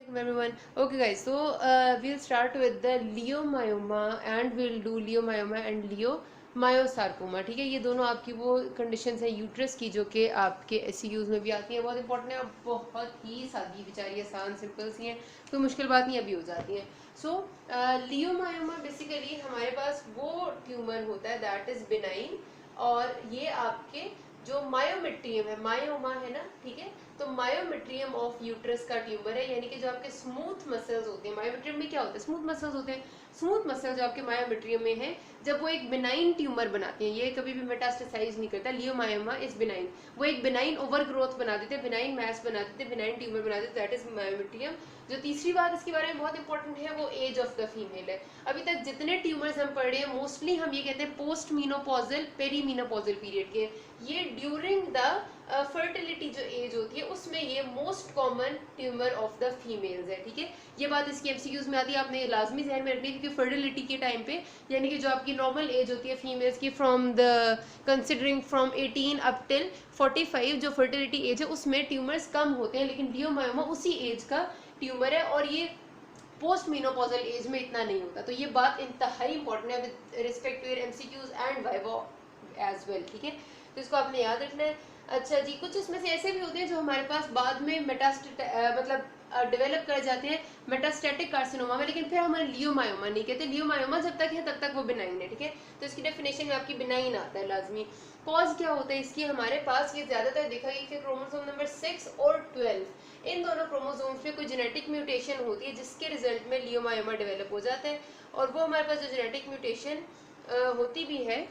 Everyone. Okay, guys. So we'll start with the leiomyoma and we'll do leiomyoma and leiomyosarcoma. ठीक है, ये दोनों आपकी वो कंडीशंस हैं यूट्रस की जो कि आपके SCUs में भी आती हैं, बहुत इंपॉर्टेंट है और बहुत ही सादी बेचारी आसान सिंपल सी हैं, कोई मुश्किल बात नहीं, अभी हो जाती हैं. सो leiomyoma बेसिकली हमारे पास वो ट्यूमर होता है दैट इज बिनाइन और ये आपके जो मायोमेट्रियम है, मायोमा है ना, ठीक है, तो मायोमेट्रियम ऑफ यूट्रस का ट्यूमर है, यानी कि जो आपके स्मूथ मसल्स होते हैं, मायोमेट्रियम में क्या होता है, स्मूथ मसल्स होते हैं. स्मूथ मसल जो आपके मायोमेट्रियम में है, जब वो एक बिनाइन ट्यूमर बनाती हैं, ये कभी भी मेटास्टेसाइज नहीं करता. लियोमायोमा इज बिनाइन, वो एक बिनाइन ओवर ग्रोथ बना देते हैं, बिनाइन मैस बना देते हैं, बिनाइन ट्यूमर बना देते हैं, दैट इज मायोमेट्रियम. जो तीसरी बात इसके बारे में बहुत इंपॉर्टेंट है वो एज ऑफ द फीमेल है. अभी तक जितने ट्यूमर्स हम पढ़े हैं मोस्टली हम ये कहते हैं पोस्ट मीनोपॉजल पेरीमीनोपॉजल पीरियड के, ये ड्यूरिंग द फर्टिलिटी जो एज होती है उसमें ये most common tumour of the females है. ठीक है, ये बात इसकी एमसीक्यूज में आती है, आपने लाजमी जहन में रखनी है, क्योंकि फर्टिलिटी के टाइम पे यानी कि जो आपकी नॉर्मल एज होती है फीमेल्स की from the considering from 18 up till 45 जो फर्टिलिटी एज है उसमें ट्यूमर्स कम होते हैं, लेकिन लियोमायोमा उसी एज का ट्यूमर है और ये पोस्ट मीनोपॉजल एज में इतना नहीं होता. तो ये बात इंतहाई इंपॉर्टेंट है with respect to your MCQs and viva as well. ठीक है, तो इसको आपने याद रखना है. अच्छा जी, कुछ इसमें से ऐसे भी होते हैं जो हमारे पास बाद में मतलब डेवलप कर जाते हैं मेटास्टैटिक कार्सिनोमा में, लेकिन फिर हमारे लियोमायोमा नहीं कहते. लियोमायोमा जब तक है तब तक वो बिनाइन है. ठीक है, तो इसकी डेफिनेशन में आपकी बिनाइन आता है लाजमी. कॉज क्या होता है इसकी, हमारे पास ये ज्यादातर देखा गया कि क्रोमोसोम नंबर 6 और 12 इन दोनों क्रोमोसोम्स में कोई जेनेटिक म्यूटेशन होती है जिसके रिजल्ट में लियोमायोमा डेवलप हो जाता है. और वो हमारे पास जो जेनेटिक म्यूटेशन होती भी है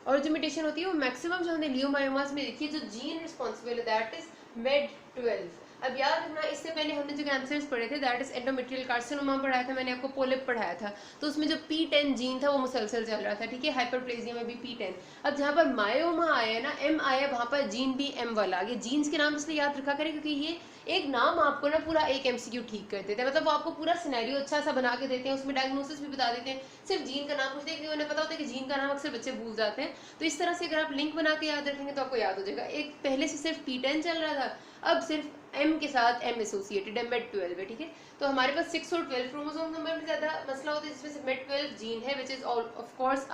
और जो म्यूटेशन होती है वो मैक्सिमम जो हमने लियोमायोमास में देखी है, जो जीन रिस्पॉन्सिबल है दैट इज MED12. अब याद रखना, इससे पहले हमने जो कैंसर्स पढ़े थे दैट इज एंडोमेट्रियल कार्सिनोमा पढ़ाया था, मैंने आपको पोलिप पढ़ाया था, तो उसमें जो P10 जीन था वो मुसलसल चल रहा था. ठीक है, हाइपरप्लेजिया में भी P10. अब जहाँ पर मायोमा आया ना, M आया, वहाँ पर जीन भी M वाला आ गया. जीन्स के नाम इसलिए याद रखा करें क्योंकि ये एक नाम आपको ना पूरा एक एमसीक्यू ठीक कर देते हैं, मतलब वो आपको पूरा सिनेरियो अच्छा सा बना के देते हैं, उसमें डायग्नोसिस भी बता देते हैं. सिर्फ जीन का नाम पूछते हैं, उन्हें पता होता है कि जीन का नाम अक्सर बच्चे भूल जाते हैं. तो इस तरह से अगर आप लिंक बना के याद रखेंगे तो आपको याद हो जाएगा. एक पहले से सिर्फ P10 चल रहा था, अब सिर्फ M के साथ M एसोसिएटेड है, MED12 है. ठीक है, तो हमारे पास 6 और 12 क्रोमोसोम नंबर में ज्यादा मसला होता है, जिसमें से MED12 जीन है which is of course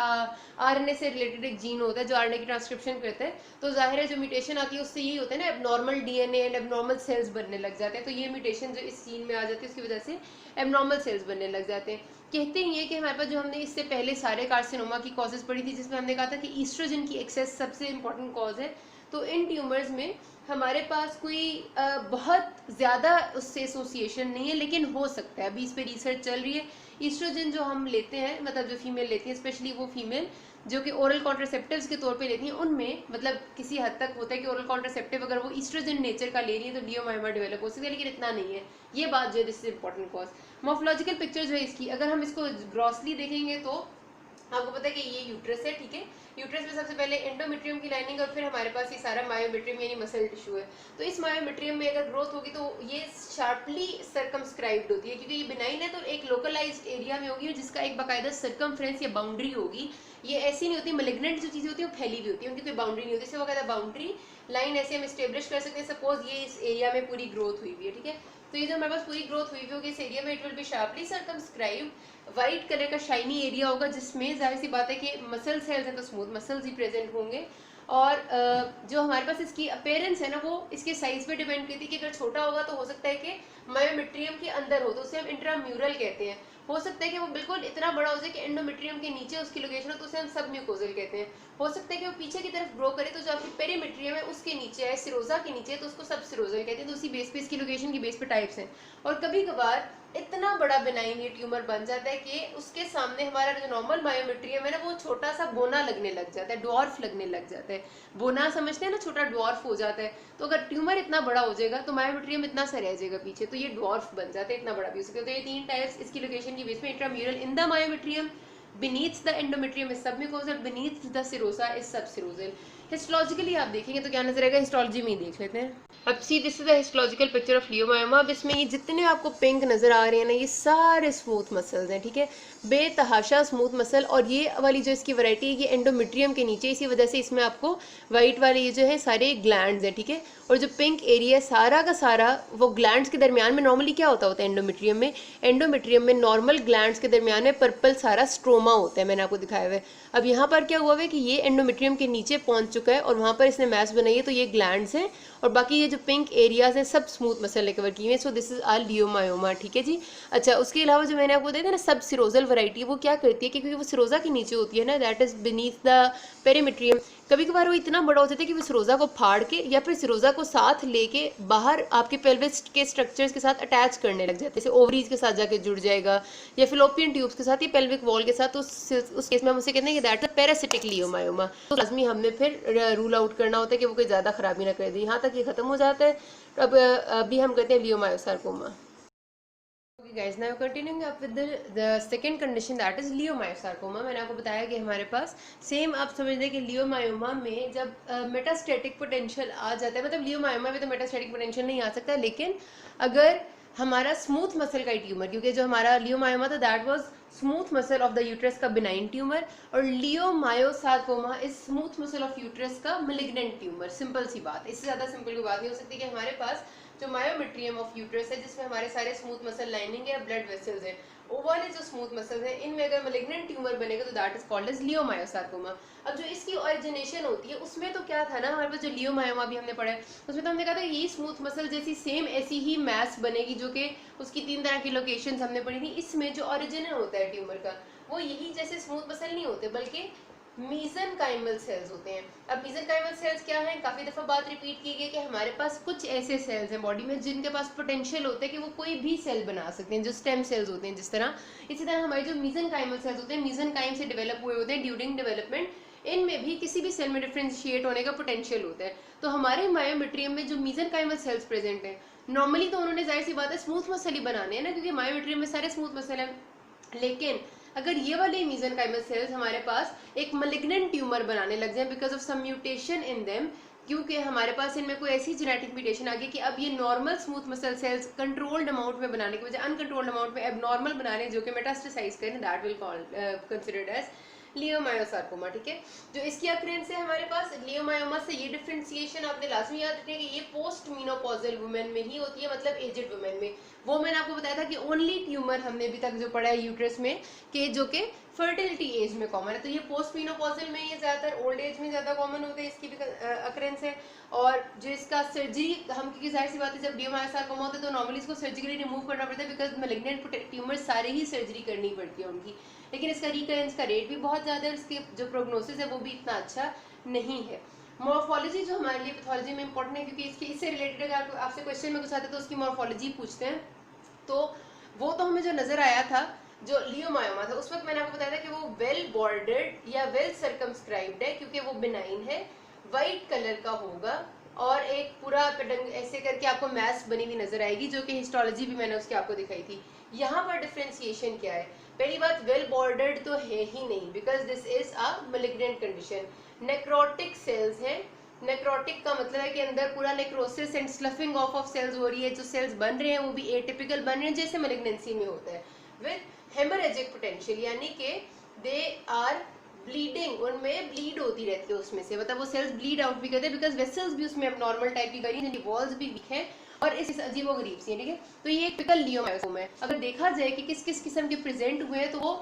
RNA से रिलेटेड एक जीन होता है जो RNA की ट्रांसक्रिप्शन करता है. तो जाहिर है जो म्यूटेशन आती है उससे यही होता है ना, abnormal DNA and abnormal cells बनने लग जाते हैं. तो ये म्यूटेशन जो इस जीन में आ जाती है उसकी वजह से एबनॉर्मल सेल्स बनने लग जाते हैं. कहते ही है कि हमारे पास जो हमने इससे पहले सारे कार्सिनोमा की कॉजेज पढ़ी थी जिसमें हमने कहा था कि ईस्ट्रोजन की एक्सेस सबसे इंपॉर्टेंट कॉज है. तो इन ट्यूमर्स में हमारे पास कोई बहुत ज़्यादा उससे एसोसिएशन नहीं है, लेकिन हो सकता है, अभी इस पर रिसर्च चल रही है. ईस्ट्रोजन जो हम लेते हैं, मतलब जो फीमेल लेती है, स्पेशली वो फीमेल जो कि ओरल कॉन्ट्रासेप्टिव्स के तौर पे लेती हैं, उनमें मतलब किसी हद तक होता है कि ओरल कॉन्ट्रासेप्टिव अगर वो ईस्ट्रोजन नेचर का ले रही है तो लियोमायोमा डेवलप हो सकती है, लेकिन इतना नहीं है. ये बात जो है this is important cause. Morphological picture जो है इसकी, अगर हम इसको ग्रॉसली देखेंगे तो आपको पता है कि ये यूट्रस है. ठीक है, यूट्रस में सबसे पहले एंडोमेट्रियम की लाइनिंग और फिर हमारे पास ये सारा मायोमेट्रियम यानी मसल टिश्यू है. तो इस मायोमेट्रियम में अगर ग्रोथ होगी तो ये शार्पली सर्कमस्क्राइब्ड होती है, क्योंकि ये बिनाइन है तो एक लोकलाइज्ड एरिया में होगी जिसका एक बाकायदा सर्कमफ्रेंस या बाउंड्री होगी. ये ऐसी नहीं होती, मेलिग्नेंट जो चीज़ें होती है वो फैली हुई होती है, उनकी कोई बाउंड्री नहीं होती. इससे बाकायदा बाउंड्री लाइन ऐसे हम स्टेब्लिश कर सकते हैं. सपोज ये इस एरिया में पूरी ग्रोथ हुई हुई है. ठीक है, तो ये जो हमारे पास पूरी ग्रोथ हुई हुई होगी इस एरिया में, it will be sharply circumscribed. White colour का शाइनी एरिया होगा जिसमें जाहिर सी बात है कि मसल सेल्स हैं तो स्मूथ मसल्स ही प्रेजेंट होंगे. और जो हमारे पास इसकी अपीयरेंस है ना वो इसके साइज पे डिपेंड करती है कि अगर छोटा होगा तो हो सकता है कि मायोमेट्रियम के अंदर हो तो उसे हम इंट्राम्यूरल कहते हैं. हो सकता है कि वो बिल्कुल इतना बड़ा हो जाए कि एंडोमेट्रियम के नीचे उसकी लोकेशन हो तो उसे हम सबम्यूकोजल कहते हैं. हो सकता है कि वो पीछे की तरफ ग्रो करे तो जो आपकी पेरीमेट्रियम है उसके नीचे है, सिरोजा के नीचे है, तो उसको सब सिरोजल कहते हैं. तो उसी बेस पे इसकी लोकेशन की बेस पे टाइप्स हैं. और कभी कभार इतना बड़ा बिनाइन ये ट्यूमर बन जाता है कि उसके सामने हमारा जो नॉर्मल मायोमेट्रियम है ना वो छोटा सा बोना लगने लग जाता है, ड्वार्फ लगने लग जाता है. बोना समझते हैं ना, छोटा ड्वार्फ हो जाता है. तो अगर ट्यूमर इतना बड़ा हो जाएगा तो मायोमेट्रियम इतना सा रह जाएगा पीछे, तो ये ड्वार्फ बन जाता है, इतना बड़ा भी हो सकता है. तो ये तीन टाइप्स इसकी लोकेशन की बेस पे, intramural in the myometrium, beneath the endometrium is submucosal, beneath the serosa is subserosal. Histologically आप देखेंगे तो क्या नजर आएगा, हिस्टोलॉजी में ही देख लेते हैं। अब see this is the histological picture of leiomyoma. अब इसमें ये जितने आपको पिंक नजर आ रहे हैं ना, ये सारे स्मूथ मसल्स हैं, ठीक है, बेतहाशा स्मूथ मसल। और ये वाली जो इसकी वैरायटी है ये एंडोमेट्रियम के नीचे, इसी वजह से इसमें आपको वाइट वाले ये जो है सारे ग्लैंड्स हैं, ठीक है। और जो पिंक एरिया सारा का सारा वो ग्लैंड्स के दरमियान में नॉर्मली क्या होता है एंडोमेट्रियम में, एंडोमेट्रियम में नॉर्मल ग्लैंड्स के दरमियान में पर्पल सारा स्ट्रोमा होता है, मैंने आपको दिखाया हुआ है। अब यहाँ पर क्या हुआ है कि ये एंडोमेट्रियम के नीचे पहुंच चुका है और वहाँ पर इसने मैस बनाई है, तो ये ग्लैंड्स हैं और बाकी ये जो पिंक एरियाज हैं सब स्मूथ मसल ने कवर किए हैं। So this is our leiomyoma, ठीक है जी। अच्छा, उसके अलावा जो मैंने आपको देखा ना सब सिरोजल वैरायटी, वो क्या करती है क्योंकि वो सिरोजा के नीचे होती है ना, that is beneath the perimetrium. कभी कभार वो इतना बड़ा होता है कि वो सिरोजा को फाड़ के या फिर सिरोजा को साथ लेके बाहर आपके पेल्विस के स्ट्रक्चर्स के साथ अटैच करने लग जाते हैं, जैसे ओवरीज के साथ जाके जुड़ जाएगा या फिलोपियन ट्यूब्स के साथ या पेल्विक वॉल के साथ, तो उस केस में हम उसे कहते हैं कि दैट इज पैरासिटिक लियोमायोमा। तो लाजमी हमने फिर रूल आउट करना होता है कि वो कोई ज़्यादा खराबी ना कर दे। यहाँ तक ये खत्म हो जाता है। अब अभी हम कहते हैं leiomyosarcoma. Okay guys, now continuing up with the second condition that is leiomyosarcoma. मैंने आपको बताया कि हमारे पास सेम आप समझ लें कि लियोमायोमा में जब मेटास्टैटिक पोटेंशियल आ जाता है, मतलब लियोमायोमा में तो मेटास्टैटिक पोटेंशियल नहीं आ सकता, लेकिन अगर हमारा स्मूथ मसल का ही ट्यूमर, क्योंकि जो हमारा लियोमायोमा था that was smooth muscle of the uterus का बिनाइन ट्यूमर, और leiomyosarcoma is smooth muscle of uterus का मेलिग्नेंट ट्यूमर। सिंपल सी बात, इससे ज़्यादा सिंपल कोई बात नहीं हो सकती कि हमारे पास जो मायोमेट्रियम ऑफ यूट्रस है जिसमें हमारे सारे स्मूथ मसल लाइनिंग है, ब्लड वेसल्स है, वो वाले जो स्मूथ मसल्स हैं इनमें अगर मैलिग्नेंट ट्यूमर बनेगा तो that is called as leiomyosarcoma. अब जो इसकी ओरिजिनेशन होती है उसमें तो क्या था ना, हमारे पास जो लियोमायोमा भी हमने पढ़ा है उसमें तो हमने कहा था ये स्मूथ मसल जैसी सेम ऐसी ही मैस बनेगी, जो कि उसकी 3 तरह की लोकेशंस हमने पढ़ी थी। इसमें जो ओरिजिन होता है ट्यूमर का वो यही जैसे स्मूथ मसल नहीं होते बल्कि मीजनकाइमल सेल्स होते हैं। अब मीजनकाइमल सेल्स क्या है, काफी दफा बात रिपीट की गई कि हमारे पास कुछ ऐसे सेल्स हैं बॉडी में जिनके पास पोटेंशियल होता है कि वो कोई भी सेल बना सकते हैं, जो स्टेम सेल्स होते हैं जिस तरह, इसी तरह हमारे जो मीजनकाइमल सेल्स होते हैं मीजनकाइम से डेवलप हुए होते हैं ड्यूरिंग डेवलपमेंट, इनमें भी किसी भी सेल में डिफ्रेंशिएट होने का पोटेंशियल होता है। तो हमारे मायोमेट्रियम में जो मीजनकाइमल सेल्स प्रेजेंट है नॉर्मली तो उन्होंने जाहिर सी बात है स्मूथ मसल ही बनाने हैं ना, क्योंकि मायोमेट्रियम में सारे स्मूथ मसल हैं। लेकिन अगर ये वाले मीजनकाइमल सेल्स हमारे पास एक मैलिग्नेंट ट्यूमर बनाने लग जाए because of some mutation in them, क्योंकि हमारे पास इनमें कोई ऐसी जेनेटिक म्यूटेशन आ गई कि अब ये normal smooth muscle cells controlled amount में बनाने की बजाय अनकंट्रोल्ड अमाउंट में एबनॉर्मल बना रहे हैं, जो कि मेटास्टेसाइज करें, that will considered as leiomyosarcoma, ठीक है। जो इसकी अक्रेंस है हमारे पास लियोमायोमा से, ये डिफरेंशिएशन आपने लाजमी याद रखना है कि ये पोस्ट मीनोपॉजल वुमेन में ही होती है, मतलब एजेड वुमेन में। वो मैंने आपको बताया था कि ओनली ट्यूमर हमने अभी तक जो पढ़ा है यूट्रस में कि जो कि फर्टिलिटी एज में कॉमन है, तो ये पोस्ट मीनोपॉजल में ये ज़्यादातर ओल्ड एज में ज़्यादा कॉमन होता है, इसकी भी अक्रेंस है। और जो इसका सर्जरी हम, क्योंकि जाहिर सी बात है जब लियोमायोसार्कोमा होता है तो नॉर्मली इसको सर्जिकली रिमूव करना पड़ता है बिकॉज मैलिग्नेंट ट्यूमर सारे ही सर्जरी करनी पड़ती है उनकी, लेकिन इसका रिकरेंस का रेट भी बहुत ज़्यादा है, इसके जो प्रोग्नोसिस है वो भी इतना अच्छा नहीं है। मॉर्फोलॉजी जो हमारे लिए पैथोलॉजी में इंपॉर्टेंट है, क्योंकि इससे रिलेटेड अगर आपसे क्वेश्चन में कुछ आता है तो उसकी मॉर्फोलॉजी पूछते हैं, तो वो तो हमें जो नज़र आया था जो लियोमायोमा था उस वक्त मैंने आपको बताया था कि वो वेल बॉर्डर्ड या वेल सर्कमस्क्राइब्ड है, क्योंकि वो बिनाइन है, वाइट कलर का होगा और एक पूरा ऐसे करके आपको मैस बनी हुई नजर आएगी, जो कि हिस्टोलॉजी भी मैंने उसकी आपको दिखाई थी। यहाँ पर डिफ्रेंसिएशन क्या है, पहली बात वेल बॉर्डर्ड तो है ही नहीं because this is a malignant condition. Necrotic cells हैं, नेक्रोटिक का मतलब है कि अंदर पूरा necrosis and sloughing of cells हो रही है, जो सेल्स बन रहे हैं वो भी एटिपिकल बन रहे हैं जैसे मैलिग्नेंसी में होता है, विद हेमरेजिक पोटेंशियल, यानी कि दे आर ब्लीडिंग, उनमें ब्लीड होती रहती है उसमें से, मतलब वो सेल्स ब्लीड आउट भी करते हैं बिकॉज वेसल्स भी उसमें नॉर्मल टाइप की करी है, वॉल्स भी वीक हैं और इस अजीबो गरीब सी है, ठीक है। तो ये एक टिपिकल लियोमायोमा है। अगर देखा जाए कि किस किस किस्म के प्रेजेंट हुए हैं तो वो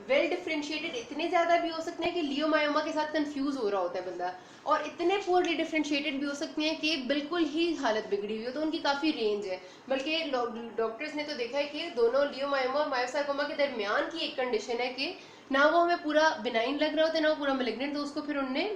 वेल डिफरेंशिएटेड इतने ज्यादा भी हो सकते हैं कि लियोमायोमा के साथ कंफ्यूज हो रहा होता है बंदा, और इतने पुअरली डिफरेंशिएटेड भी हो सकते हैं कि बिल्कुल ही हालत बिगड़ी हुई हो, तो उनकी काफी रेंज है। बल्कि डॉक्टर्स ने तो देखा है कि दोनों लियोमायोमा और मायोसार्कोमा के दरमियान की एक कंडीशन है कि ना वो हमें पूरा बिनाइन लग रहा होता है ना वो पूरा मैलिग्नेंट, तो उसको फिर उनने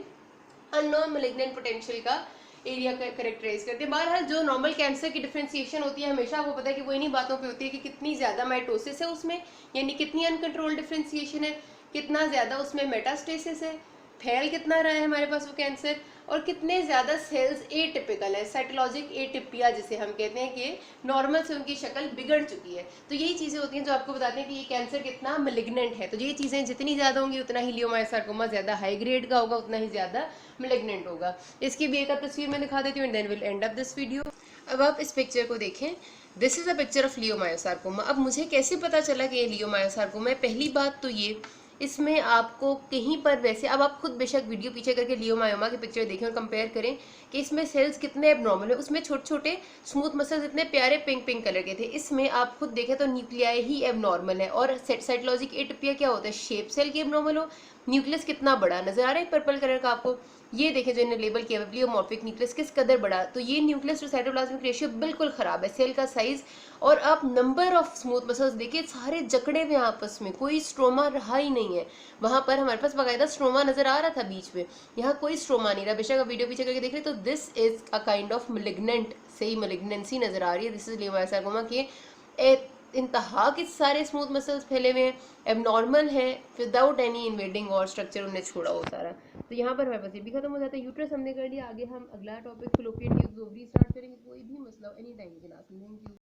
अननोन मैलिग्नेंट पोटेंशियल का एरिया करेक्टराइज करते हैं। बहरहाल जो नॉर्मल कैंसर की डिफरेंशिएशन होती है हमेशा आपको पता है कि वो इन्हीं बातों पे होती है कि कितनी ज़्यादा माइटोसिस है उसमें, यानी कितनी अनकंट्रोल्ड डिफरेंशिएशन है, कितना ज़्यादा उसमें मेटास्टेसिस है, फैल कितना रहा है हमारे पास वो कैंसर, और कितने ज़्यादा सेल्स एटिपिकल है, साइटोलॉजिक एटिपिया जिसे हम कहते हैं कि नॉर्मल से उनकी शक्ल बिगड़ चुकी है। तो यही चीज़ें होती हैं जो आपको बताते हैं कि ये कैंसर कितना मेलिग्नेंट है। तो ये चीज़ें जितनी ज़्यादा होंगी उतना ही लियोमायोसार्कोमा ज़्यादा हाई ग्रेड का होगा, उतना ही ज़्यादा मेलिग्नेंट होगा। इसकी भी एक तस्वीर मैं दिखा देती हूँ and then will end up this video. अब आप इस पिक्चर को देखें, this is a picture of leiomyosarcoma. अब मुझे कैसे पता चला कि ये लियोमायोसार्कोमा है? पहली बात तो ये, इसमें आपको कहीं पर वैसे, अब आप खुद बेशक वीडियो पीछे करके लियोमायोमा की पिक्चर देखें और कंपेयर करें कि इसमें सेल्स कितने एबनॉर्मल है। उसमें छोटे छोटे स्मूथ मसल्स इतने प्यारे पिंक पिंक कलर के थे, इसमें आप खुद देखें तो न्यूक्लियाई ही एबनॉर्मल है। और साइटोलॉजिक एटिपिया क्या होता है? शेप सेल की एबनॉर्मल हो। न्यूक्लियस कितना बड़ा नजर आ रहा है पर्पल कलर का आपको? ये देखें जो इन्हें लेबल किया प्लियोमॉर्फिक न्यूक्लियस किस कदर बड़ा। तो ये न्यूक्लियस टू साइटोप्लाज्मिक रेशियो बिल्कुल खराब है, सेल का साइज। और आप नंबर ऑफ स्मूथ मसल्स देखिए, सारे जकड़े हुए आपस में, कोई स्ट्रोमा रहा ही नहीं है। वहां पर हमारे पास बाकायदा स्ट्रोमा नजर आ रहा था बीच में, यहाँ कोई स्ट्रोमा नहीं रहा। बेशक आप वीडियो पीछे करके देख रहे तो this is a kind of malignant, सही मेलिग्नेंसी नजर आ रही है। दिस इज लियोमायोसार्कोमा के इंतहा के सारे स्मूथ मसल्स फैले हुए हैं, एबनॉर्मल है, विदाउट एनी इन्वेडिंग और स्ट्रक्चर उन्हें छोड़ा हो सारा। तो यहाँ पर हमारे पास ये भी खत्म हो जाता है। यूट्रस हमने कर लिया, आगे हम अगला topic fallopian tubes ovary start करेंगे। कोई भी मसला एनी टाइम के लास्ट में। Thank you.